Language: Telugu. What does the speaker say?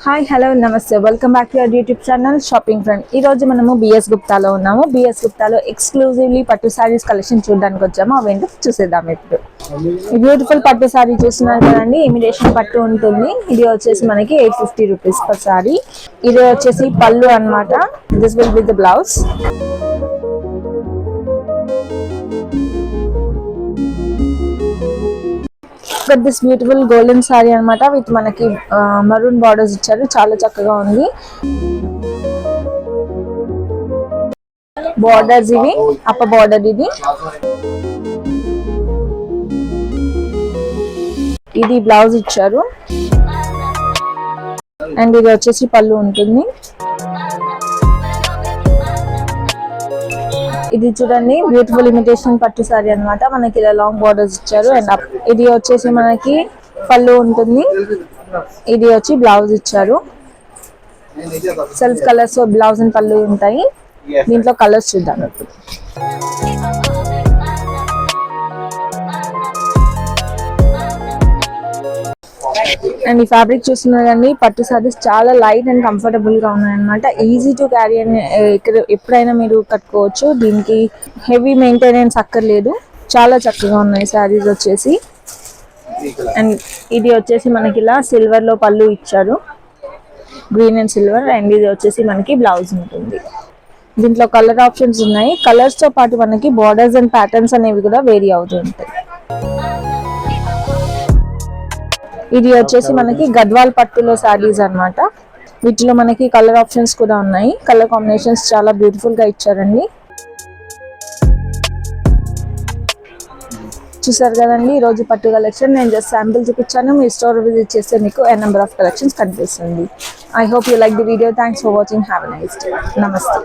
హాయ్ హలో నమస్తే welcome back to your YouTube channel shopping friend. ఈ రోజు మనము బిఎస్ గుప్తాలో ఉన్నాము. బిఎస్ గుప్తాలో ఎక్స్క్లూజివ్లీ పట్టు సారీస్ కలెక్షన్ చూడడానికి వచ్చాము. అవేంటో చూసేద్దాం. ఇప్పుడు ఈ బ్యూటిఫుల్ పట్టు సారీ చూస్తున్నారు కదండి, ఇమిటేషన్ పట్టు ఉంటుంది. ఇది వచ్చేసి మనకి 850 రూపీస్ పర్ సారీ. ఇది వచ్చేసి పళ్ళు అన్నమాట. This will be the blouse. This beautiful golden sorry అన్నమాట. విత్ మనకి మరూన్ బార్డర్స్ ఇచ్చారు. చాలా చక్కగా ఉంది. బార్డర్స్ ఇవి అప్ప బార్డర్ ఇది బ్లౌజ్ ఇచ్చారు. అండ్ ఇది వచ్చేసి పళ్ళు ఉంటుంది. ఇది చూడండి, బ్యూటిఫుల్ ఇమిటేషన్ పట్టు సారీ అన్నమాట. మనకి ఇలా లాంగ్ బార్డర్స్ ఇచ్చారు. అండ్ ఇది వచ్చేసి మనకి పళ్ళు ఉంటుంది. ఇది వచ్చి బ్లౌజ్ ఇచ్చారు. సెల్ఫ్ కలర్స్ బ్లౌజ్ అండ్ పళ్ళు ఉంటాయి. దీంట్లో కలర్స్ చూద్దాం ఇప్పుడు. అండ్ ఈ ఫ్యాబ్రిక్ చూస్తున్నారు కానీ పట్టు సారీస్ చాలా లైట్ అండ్ కంఫర్టబుల్ గా ఉన్నాయి అనమాట. ఈజీ టు క్యారీ అని ఇక్కడ ఎప్పుడైనా మీరు కట్టుకోవచ్చు. దీనికి హెవీ మెయింటెనెన్స్ అక్కర్లేదు. చాలా చక్కగా ఉన్నాయి సారీస్ వచ్చేసి. అండ్ ఇది వచ్చేసి మనకి ఇలా సిల్వర్ లో పళ్ళు ఇచ్చారు, గ్రీన్ అండ్ సిల్వర్. అండ్ ఇది వచ్చేసి మనకి బ్లౌజ్ ఉంటుంది. దీంట్లో కలర్ ఆప్షన్స్ ఉన్నాయి. కలర్స్ తో పాటు మనకి బార్డర్స్ అండ్ ప్యాటర్న్స్ అనేవి కూడా వేరీ అవుతూ ఉంటాయి. ఇది వచ్చేసి మనకి గద్వాల్ పట్టులో సారీస్ అన్నమాట. వీటిలో మనకి కలర్ ఆప్షన్స్ కూడా ఉన్నాయి. కలర్ కాంబినేషన్స్ చాలా బ్యూటిఫుల్ గా ఇచ్చారండి. చూసారు కదండి ఈ రోజు పట్టు కలెక్షన్. నేను జస్ట్ శాంపిల్ చూపించాను. మీ స్టోర్ విజిట్ చేస్తే మీకు a number of కలెక్షన్స్ కనిపిస్తుంది. I hope you like the video. Thanks for watching. Have a nice day. నమస్తే.